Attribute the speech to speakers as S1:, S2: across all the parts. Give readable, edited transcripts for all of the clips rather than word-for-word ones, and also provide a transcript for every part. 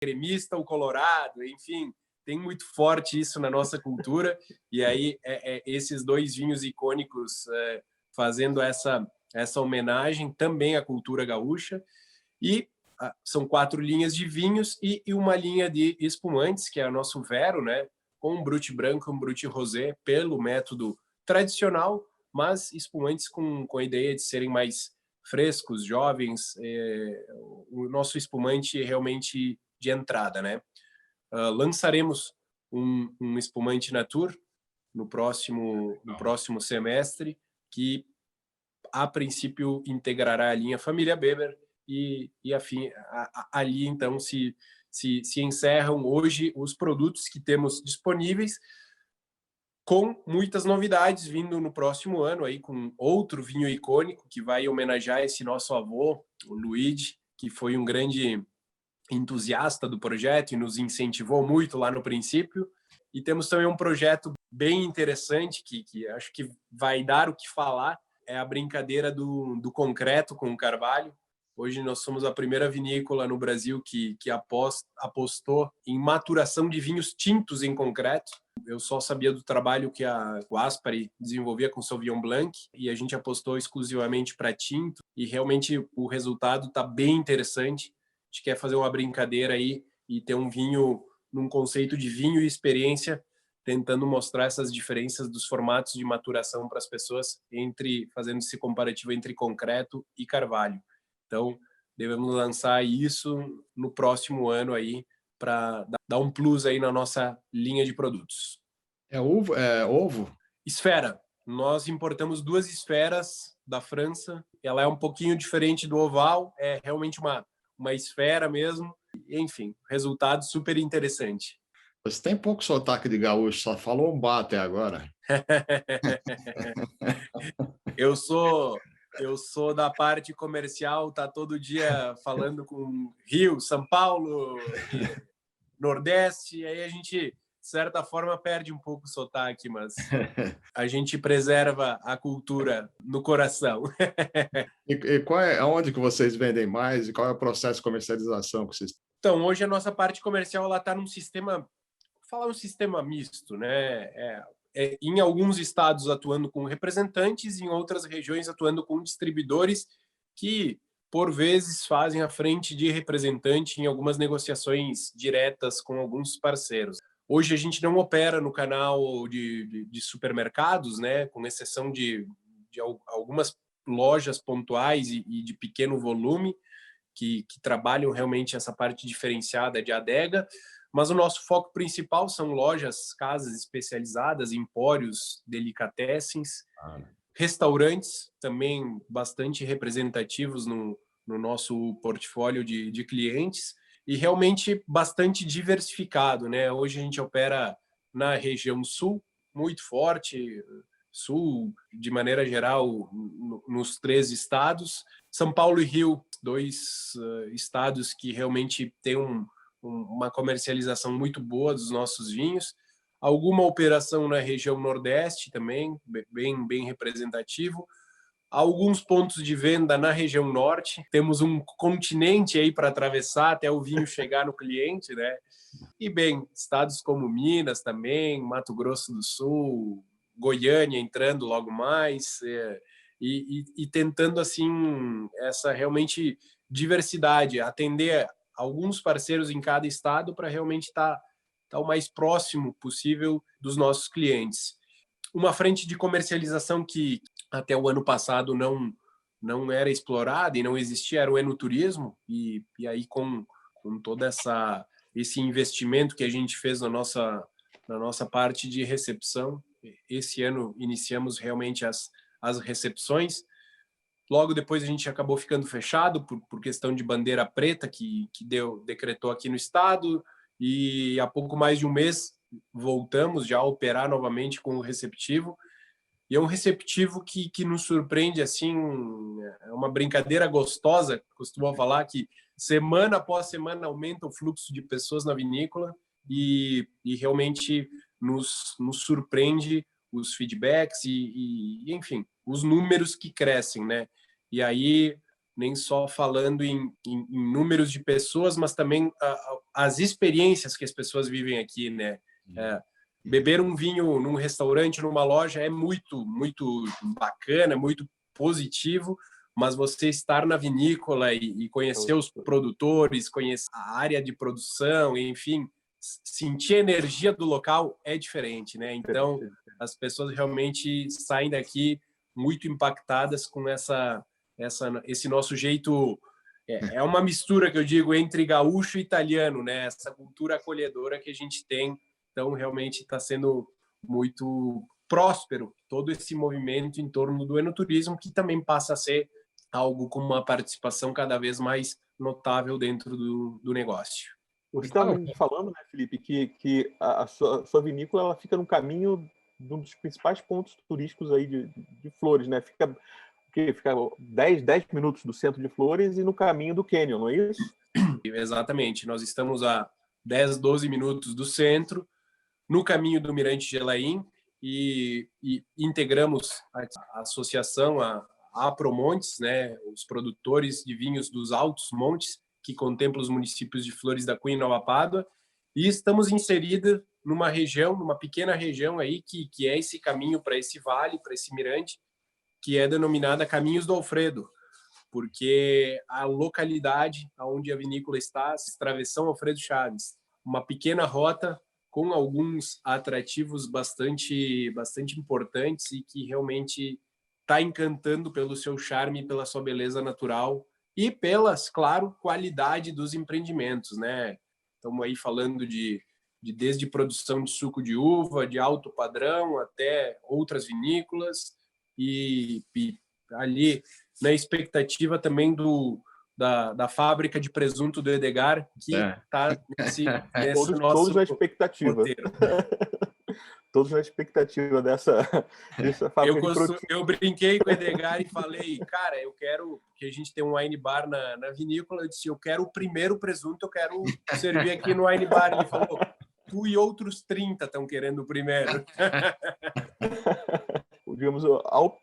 S1: gremista ou colorado, enfim, tem muito forte isso na nossa cultura, e aí esses dois vinhos icônicos fazendo essa homenagem também à cultura gaúcha, e são 4 linhas de vinhos e uma linha de espumantes, que é o nosso Vero, né, com um Brut branco e um Brut rosé, pelo método tradicional, mas espumantes com a ideia de serem mais frescos, jovens, o nosso espumante realmente de entrada, né? Lançaremos um espumante Natur no próximo semestre, que a princípio integrará a linha Família Weber e ali então se encerram hoje os produtos que temos disponíveis, com muitas novidades vindo no próximo ano, aí com outro vinho icônico que vai homenagear esse nosso avô, o Luigi, que foi um grande entusiasta do projeto e nos incentivou muito lá no princípio. E temos também um projeto bem interessante que acho que vai dar o que falar, é a brincadeira do concreto com o carvalho. Hoje nós somos a primeira vinícola no Brasil que apostou em maturação de vinhos tintos em concreto. Eu só sabia do trabalho que a Gaspari desenvolvia com Sauvignon Blanc, e a gente apostou exclusivamente para tinto, e realmente o resultado está bem interessante. A gente quer fazer uma brincadeira aí e ter um vinho num conceito de vinho e experiência, tentando mostrar essas diferenças dos formatos de maturação para as pessoas, fazendo esse comparativo entre concreto e carvalho. Então, devemos lançar isso no próximo ano aí, para dar um plus aí na nossa linha de produtos.
S2: É ovo?
S1: Esfera. Nós importamos 2 esferas da França. Ela é um pouquinho diferente do oval, é realmente uma esfera mesmo. Enfim, resultado super interessante.
S2: Você tem pouco sotaque de gaúcho, só falou um bar até agora.
S1: Eu sou da parte comercial, tá todo dia falando com Rio, São Paulo, Nordeste, aí a gente, de certa forma, perde um pouco o sotaque, mas a gente preserva a cultura no coração.
S2: E aonde que vocês vendem mais e qual é o processo de comercialização que vocês...
S1: Então, hoje a nossa parte comercial ela está num sistema, vou falar um sistema misto, né? Em alguns estados atuando com representantes, em outras regiões atuando com distribuidores que, por vezes, fazem a frente de representante em algumas negociações diretas com alguns parceiros. Hoje a gente não opera no canal de supermercados, né? Com exceção de algumas lojas pontuais e de pequeno volume, que trabalham realmente essa parte diferenciada de adega, mas o nosso foco principal são lojas, casas especializadas, empórios, delicatessens, restaurantes também bastante representativos no nosso portfólio de clientes, e realmente bastante diversificado, né? Hoje a gente opera na região sul, muito forte, sul, de maneira geral, nos 3 estados. São Paulo e Rio, 2 estados que realmente têm uma comercialização muito boa dos nossos vinhos. Alguma operação na região Nordeste também, bem representativo. Alguns pontos de venda na região Norte. Temos um continente aí para atravessar até o vinho chegar no cliente, né? E, bem, estados como Minas também, Mato Grosso do Sul, Goiânia entrando logo mais, e tentando, assim, essa realmente diversidade, atender alguns parceiros em cada estado para realmente estar o mais próximo possível dos nossos clientes. Uma frente de comercialização que até o ano passado não era explorada e não existia era o enoturismo, e aí com todo esse investimento que a gente fez na nossa parte de recepção, esse ano iniciamos realmente as recepções. Logo depois a gente acabou ficando fechado por questão de bandeira preta que decretou aqui no estado, e há pouco mais de um mês voltamos já a operar novamente com o receptivo, e é um receptivo que nos surpreende, assim, é uma brincadeira gostosa. Costumo falar que semana após semana aumenta o fluxo de pessoas na vinícola, e realmente nos surpreende os feedbacks enfim, os números que crescem, né? E aí, nem só falando em números de pessoas, mas também as experiências que as pessoas vivem aqui, né? Beber um vinho num restaurante, numa loja, é muito, muito bacana, muito positivo, mas você estar na vinícola e conhecer os produtores, conhecer a área de produção, enfim, sentir a energia do local é diferente, né? Então, as pessoas realmente saem daqui muito impactadas com esse nosso jeito. É uma mistura que eu digo entre gaúcho e italiano, né? Essa cultura acolhedora que a gente tem. Então, realmente está sendo muito próspero todo esse movimento em torno do enoturismo, que também passa a ser algo com uma participação cada vez mais notável dentro do negócio.
S3: Você estava falando, né, Felipe, que a sua vinícola ela fica no caminho de um dos principais pontos turísticos aí de Flores, né? Fica 10 minutos do centro de Flores e no caminho do Canyon, não é isso?
S1: Exatamente. Nós estamos a 10, 12 minutos do centro, no caminho do Mirante Gelaim, e integramos a associação, a Promontes, né, os produtores de vinhos dos Altos Montes, que contempla os municípios de Flores da Cunha e Nova Pádua, e estamos inseridos numa região, numa pequena região aí, que é esse caminho para esse vale, para esse mirante, que é denominada Caminhos do Alfredo, porque a localidade onde a vinícola está, Travessão Alfredo Chaves, uma pequena rota com alguns atrativos bastante importantes e que realmente está encantando pelo seu charme, pela sua beleza natural e pelas, claro, qualidade dos empreendimentos, né? Estamos aí falando de desde produção de suco de uva, de alto padrão, até outras vinícolas e ali na expectativa também da fábrica de presunto do Edgar, que está nesse nosso
S3: todos na expectativa. Todos na expectativa dessa fábrica de produção.
S1: Eu brinquei com o Edgar e falei, cara, eu quero que a gente tenha um wine bar na vinícola. Eu disse, eu quero o primeiro presunto, eu quero servir aqui no wine bar. Ele falou, tu e outros 30 estão querendo o primeiro.
S3: Digamos,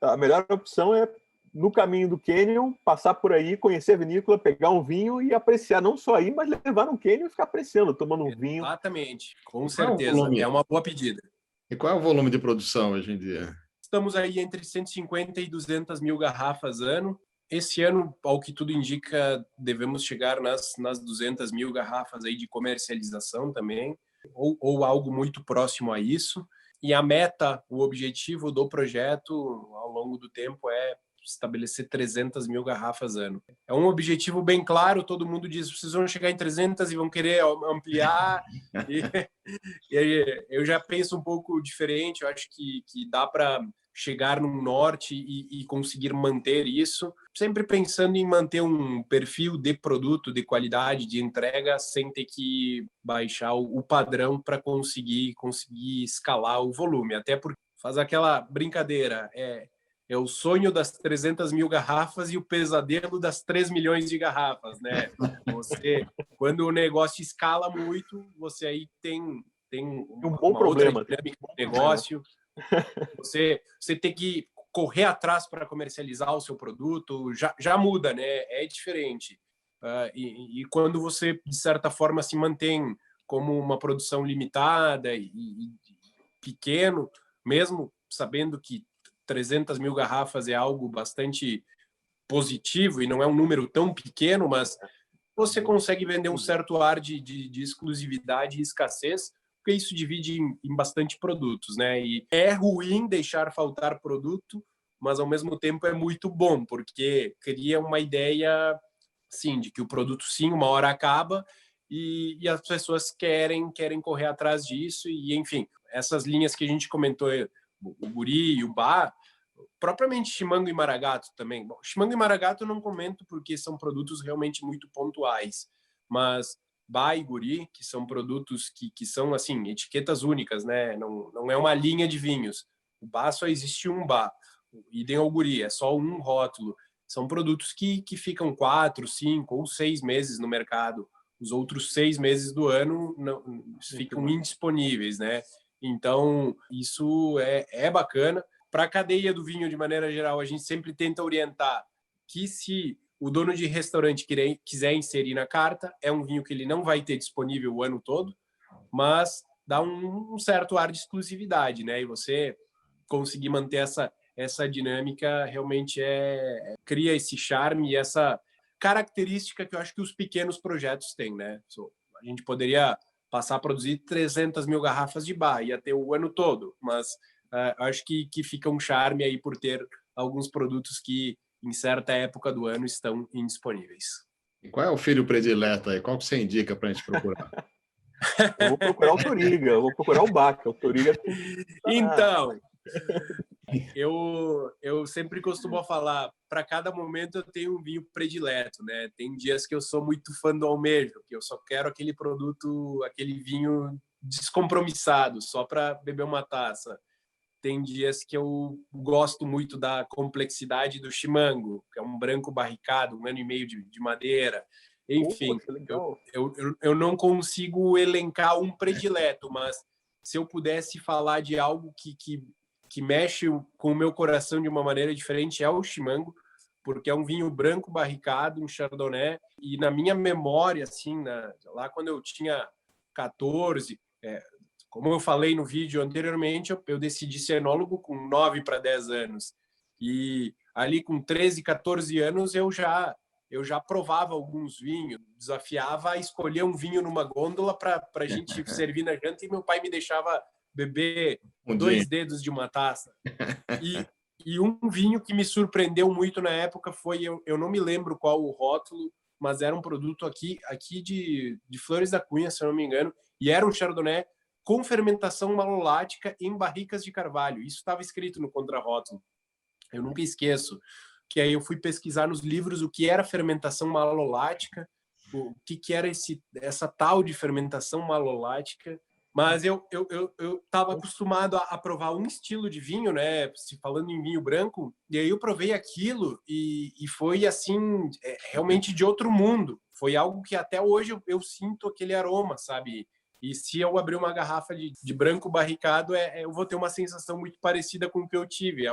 S3: a melhor opção é no caminho do Canyon, passar por aí, conhecer a vinícola, pegar um vinho e apreciar, não só aí, mas levar no Canyon e ficar apreciando, tomando um vinho.
S1: Exatamente, com certeza. É uma boa pedida.
S2: E qual é o volume de produção hoje em dia?
S1: Estamos aí entre 150 e 200 mil garrafas ano. Esse ano, ao que tudo indica, devemos chegar nas 200 mil garrafas aí de comercialização também, ou algo muito próximo a isso. E a meta, o objetivo do projeto ao longo do tempo é estabelecer 300 mil garrafas ano. É um objetivo bem claro, todo mundo diz, vocês vão chegar em 300 e vão querer ampliar. e eu já penso um pouco diferente, eu acho que dá para chegar no norte e conseguir manter isso, sempre pensando em manter um perfil de produto, de qualidade, de entrega, sem ter que baixar o padrão para conseguir escalar o volume. Até porque faz aquela brincadeira, é o sonho das 300 mil garrafas e o pesadelo das 3 milhões de garrafas, né? Quando o negócio escala muito, você aí tem
S3: um bom problema,
S1: outra dinâmica de negócio. Você tem que correr atrás para comercializar o seu produto, já muda, né? É diferente. E quando você, de certa forma, se mantém como uma produção limitada e pequeno, mesmo sabendo que 300 mil garrafas é algo bastante positivo e não é um número tão pequeno, mas você consegue vender um certo ar de exclusividade e escassez, porque isso divide em bastante produtos, né? E é ruim deixar faltar produto, mas ao mesmo tempo é muito bom, porque cria uma ideia, sim, de que o produto, sim, uma hora acaba e as pessoas querem correr atrás disso e, enfim, essas linhas que a gente comentou, o Guri e o Bar, propriamente Chimango e Maragato também. Bom, Chimango e Maragato eu não comento porque são produtos realmente muito pontuais, mas Bar e Guri, que são produtos que são, assim, etiquetas únicas, né? Não é uma linha de vinhos. O Bar só existe um Bar. Idem ao Guri, é só um rótulo. São produtos que ficam 4, 5 ou 6 meses no mercado. Os outros 6 meses do ano ficam indisponíveis, né? Então, isso é bacana. Para a cadeia do vinho, de maneira geral, a gente sempre tenta orientar que se o dono de restaurante quiser inserir na carta, é um vinho que ele não vai ter disponível o ano todo, mas dá um certo ar de exclusividade, né? E você conseguir manter essa dinâmica realmente cria esse charme e essa característica que eu acho que os pequenos projetos têm, né? A gente poderia passar a produzir 300 mil garrafas de bar, ia ter o ano todo, mas acho que fica um charme aí por ter alguns produtos que em certa época do ano estão indisponíveis.
S2: E qual é o filho predileto aí? Qual que você indica para a gente procurar?
S3: Eu vou procurar o Toriga, eu vou procurar o Baca. O Toriga.
S1: Então, eu sempre costumo falar, para cada momento eu tenho um vinho predileto, né? Tem dias que eu sou muito fã do Almejo, que eu só quero aquele produto, aquele vinho descompromissado, só para beber uma taça. Tem dias que eu gosto muito da complexidade do Chimango, que é um branco barricado, 1 ano e meio de madeira. Enfim, eu não consigo elencar um predileto, mas se eu pudesse falar de algo que mexe com o meu coração de uma maneira diferente, é o Chimango, porque é um vinho branco barricado, um Chardonnay, e na minha memória, assim, lá quando eu tinha 14, como eu falei no vídeo anteriormente, eu decidi ser enólogo com 9 para 10 anos. E ali com 13, 14 anos eu já provava alguns vinhos, desafiava a escolher um vinho numa gôndola para a gente servir na janta, e meu pai me deixava beber 2 dedos de uma taça. E um vinho que me surpreendeu muito na época foi, eu não me lembro qual o rótulo, mas era um produto aqui de Flores da Cunha, se eu não me engano, e era um Chardonnay com fermentação malolática em barricas de carvalho. Isso estava escrito no contrarótulo. Eu nunca esqueço. Que aí eu fui pesquisar nos livros o que era fermentação malolática, o que era essa tal de fermentação malolática. Mas eu estava acostumado a provar um estilo de vinho, né? Se falando em vinho branco, e aí eu provei aquilo e foi assim, realmente de outro mundo. Foi algo que até hoje eu sinto aquele aroma, sabe? E se eu abrir uma garrafa de branco barricado, eu vou ter uma sensação muito parecida com o que eu tive.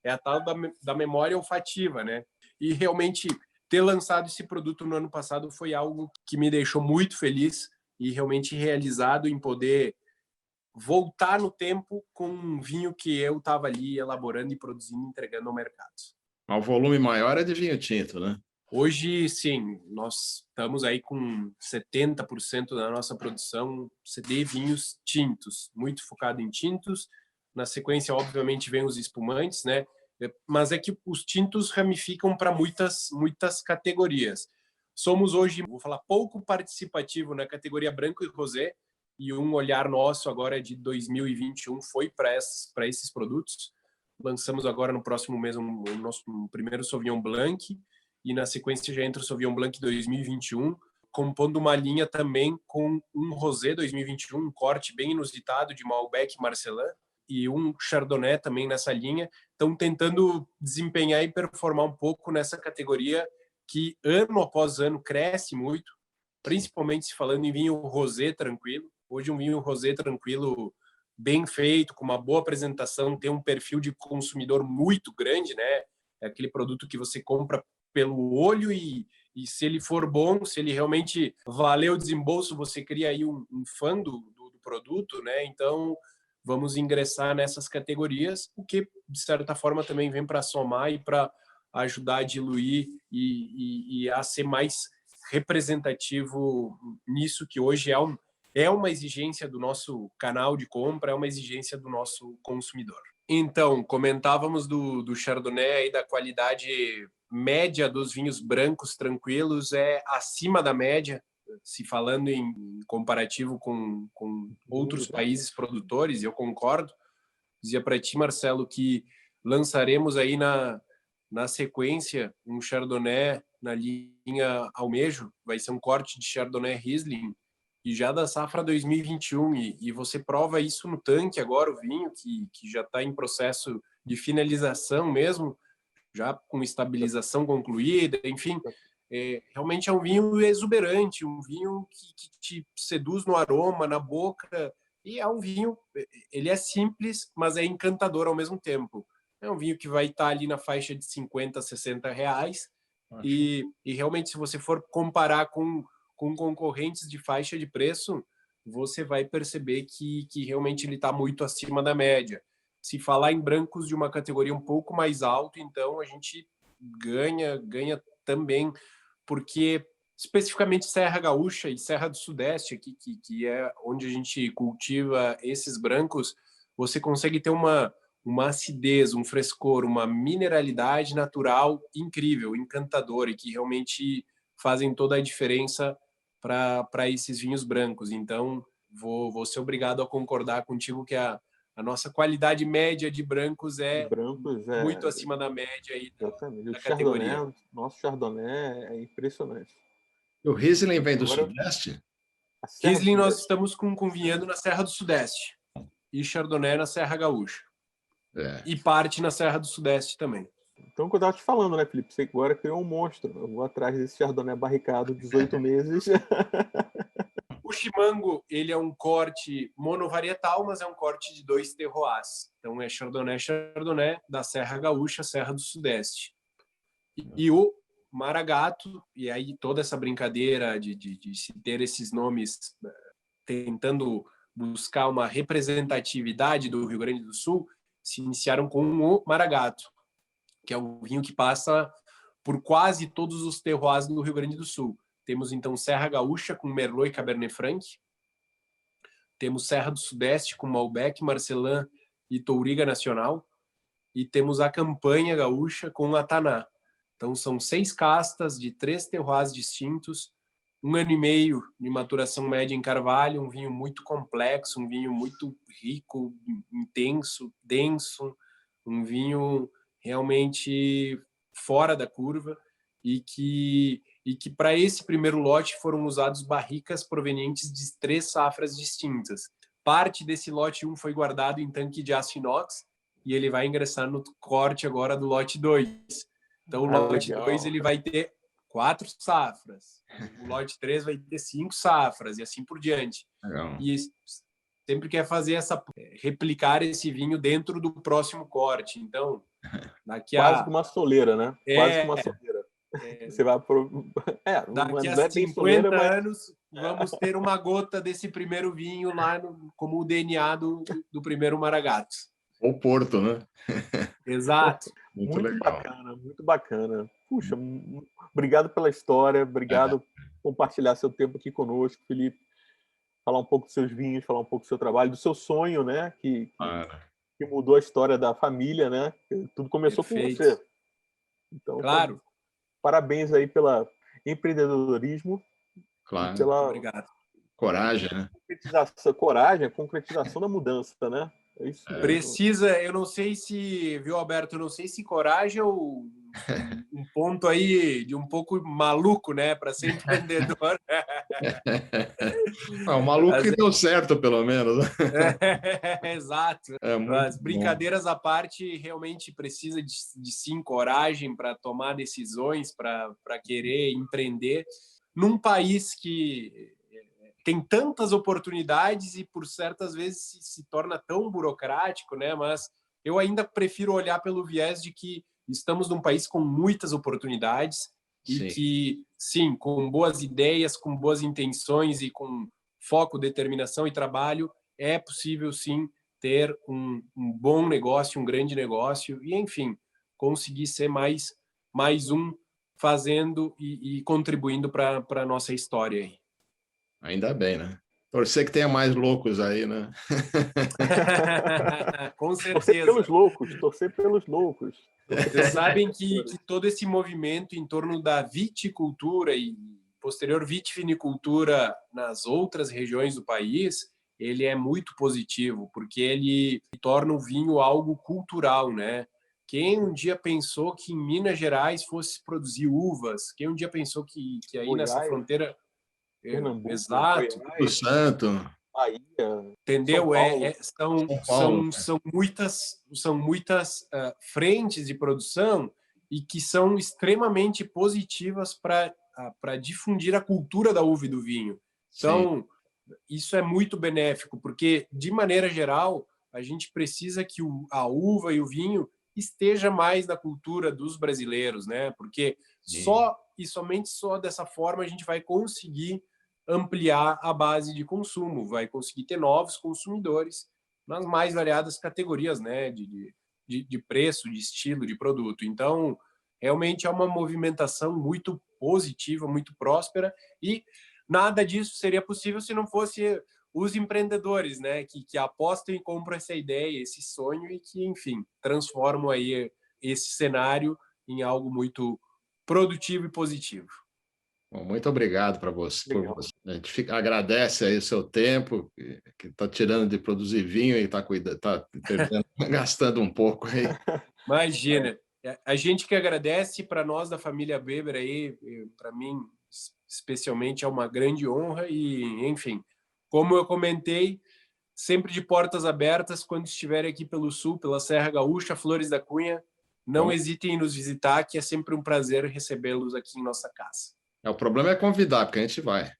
S1: É a tal da memória olfativa, né? E realmente ter lançado esse produto no ano passado foi algo que me deixou muito feliz e realmente realizado em poder voltar no tempo com um vinho que eu estava ali elaborando e produzindo, entregando ao mercado.
S2: O volume maior é de vinho tinto, né?
S1: Hoje, sim, nós estamos aí com 70% da nossa produção de vinhos tintos, muito focado em tintos. Na sequência, obviamente, vem os espumantes, né? Mas é que os tintos ramificam para muitas categorias. Somos hoje, vou falar, pouco participativo na categoria branco e rosé, e um olhar nosso agora de 2021 foi para esses produtos. Lançamos agora no próximo mês o nosso primeiro Sauvignon Blanc, e na sequência já entra o Sauvignon Blanc 2021, compondo uma linha também com um Rosé 2021, um corte bem inusitado de Malbec Marcelin, e um Chardonnay também nessa linha. Estão tentando desempenhar e performar um pouco nessa categoria que ano após ano cresce muito, principalmente se falando em vinho rosé tranquilo. Hoje um vinho rosé tranquilo, bem feito, com uma boa apresentação, tem um perfil de consumidor muito grande, né? É aquele produto que você compra pelo olho e se ele for bom, se ele realmente valer o desembolso, você cria aí um fã do produto, né? Então, vamos ingressar nessas categorias, o que, de certa forma, também vem para somar e para ajudar a diluir e a ser mais representativo nisso que hoje é uma exigência do nosso canal de compra, é uma exigência do nosso consumidor. Então, comentávamos do Chardonnay e da qualidade média dos vinhos brancos tranquilos, é acima da média, se falando em comparativo com outros países produtores, e eu concordo. Dizia para ti, Marcelo, que lançaremos aí na sequência um Chardonnay na linha Almejo, vai ser um corte de Chardonnay Riesling, e já da safra 2021, e você prova isso no tanque agora, o vinho, que já está em processo de finalização mesmo, já com estabilização concluída, enfim, realmente é um vinho exuberante, um vinho que te seduz no aroma, na boca, e é um vinho, ele é simples, mas é encantador ao mesmo tempo. É um vinho que vai estar ali na faixa de 50, 60 reais, e realmente, se você for comparar com concorrentes de faixa de preço, você vai perceber que realmente ele está muito acima da média. Se falar em brancos de uma categoria um pouco mais alta, então a gente ganha também, porque especificamente Serra Gaúcha e Serra do Sudeste, aqui, que é onde a gente cultiva esses brancos, você consegue ter uma acidez, um frescor, uma mineralidade natural incrível, encantadora, e que realmente fazem toda a diferença para esses vinhos brancos. Então, vou ser obrigado a concordar contigo que a nossa qualidade média de brancos é muito acima da média aí
S3: exatamente.
S1: da
S3: O
S1: categoria.
S3: Chardonnay, nosso Chardonnay é impressionante.
S2: E o Riesling vem do
S3: Agora,
S2: Sudeste?
S3: a Serra do
S1: Riesling nós
S3: Sudeste.
S1: estamos com vinhedo na Serra do Sudeste e Chardonnay na Serra Gaúcha.
S2: É.
S1: E parte na Serra do Sudeste também.
S3: Então, o que eu estava te falando, né, Felipe? Você agora criou um monstro. Eu vou atrás desse Chardonnay barricado, 18 meses.
S1: O Chimango, ele é um corte monovarietal, mas é um corte de 2 terroirs. Então é Chardonnay da Serra Gaúcha, Serra do Sudeste. E o Maragato, e aí toda essa brincadeira de se ter esses nomes tentando buscar uma representatividade do Rio Grande do Sul, se iniciaram com o Maragato, que é um vinho que passa por quase todos os terroirs do Rio Grande do Sul. Temos, então, Serra Gaúcha com Merlot e Cabernet Franc. Temos Serra do Sudeste com Malbec, Marcelin e Touriga Nacional. E temos a Campanha Gaúcha com a Taná. Então, são 6 castas de 3 terroirs distintos, 1 ano e meio de maturação média em carvalho, um vinho muito complexo, um vinho muito rico, intenso, denso, um vinho realmente fora da curva e que para esse primeiro lote foram usados barricas provenientes de 3 safras distintas. Parte desse lote 1 foi guardado em tanque de aço inox e ele vai ingressar no corte agora do lote 2. Então, o lote 2 ele vai ter 4 safras, o lote 3 vai ter 5 safras e assim por diante.
S2: Legal.
S1: E sempre quer fazer replicar esse vinho dentro do próximo corte. Então, daqui
S3: Quase que uma soleira, né? Quase que uma soleira. Você vai
S1: daqui
S3: não
S1: a
S3: é bem
S1: 50
S3: soleira, mas
S1: anos vamos ter uma gota desse primeiro vinho lá como o DNA do primeiro Maragato.
S2: Ou Porto, né?
S1: Exato.
S2: Muito legal.
S3: bacana, muito bacana. Puxa, obrigado pela história, obrigado por compartilhar seu tempo aqui conosco, Felipe. Falar um pouco dos seus vinhos, falar um pouco do seu trabalho, do seu sonho, né? Que mudou a história da família, né? Tudo começou
S1: Perfeito.
S3: com você. Então,
S1: Claro.
S3: Parabéns aí pelo empreendedorismo.
S2: Claro.
S3: E pela
S1: Obrigado.
S2: Coragem, né?
S3: Coragem, a concretização da mudança, né? É isso mesmo.
S1: Precisa, eu não sei se, viu, Alberto, eu não sei se coragem ou um ponto aí de um pouco maluco, né, para ser empreendedor.
S2: O maluco que deu certo, pelo menos.
S1: Exato. As brincadeiras à parte, realmente precisa de sim coragem para tomar decisões, para querer empreender num país que tem tantas oportunidades e por certas vezes se torna tão burocrático, né? Mas eu ainda prefiro olhar pelo viés de que estamos num país com muitas oportunidades e que, sim, com boas ideias, com boas intenções e com foco, determinação e trabalho, é possível, sim, ter um bom negócio, um grande negócio e, enfim, conseguir ser mais um fazendo e contribuindo para a nossa história aí.
S2: Ainda bem, né? Torcer que tenha mais loucos aí, né?
S1: Com certeza.
S3: Torcer pelos loucos.
S1: Vocês sabem que todo esse movimento em torno da viticultura e posterior vitivinicultura nas outras regiões do país, ele é muito positivo, porque ele torna o vinho algo cultural, né? Quem um dia pensou que em Minas Gerais fosse produzir uvas? Quem um dia pensou que aí
S3: Goiás,
S1: nessa fronteira...
S3: Pernambuco,
S1: Exato.
S2: O Santo.
S3: Bahia,
S1: entendeu?
S3: São
S1: São muitas frentes de produção e que são extremamente positivas para difundir a cultura da uva e do vinho. Então, isso é muito benéfico, porque, de maneira geral, a gente precisa que a uva e o vinho esteja mais na cultura dos brasileiros, né? Porque Só e somente só dessa forma a gente vai conseguir ampliar a base de consumo, vai conseguir ter novos consumidores nas mais variadas categorias, né, de preço, de estilo, de produto. Então, realmente é uma movimentação muito positiva, muito próspera, e nada disso seria possível se não fosse os empreendedores, né, que apostam e compram essa ideia, esse sonho e que, enfim, transformam aí esse cenário em algo muito produtivo e positivo.
S2: Bom, muito obrigado para você, por você. A gente agradece aí o seu tempo, que está tirando de produzir vinho e está gastando um pouco aí.
S1: Imagina, a gente que agradece, para nós da família Weber aí, para mim especialmente é uma grande honra e, enfim, como eu comentei, sempre de portas abertas quando estiverem aqui pelo Sul, pela Serra Gaúcha, Flores da Cunha, não hesitem em nos visitar, que é sempre um prazer recebê-los aqui em nossa casa.
S2: O problema é convidar, porque a gente vai.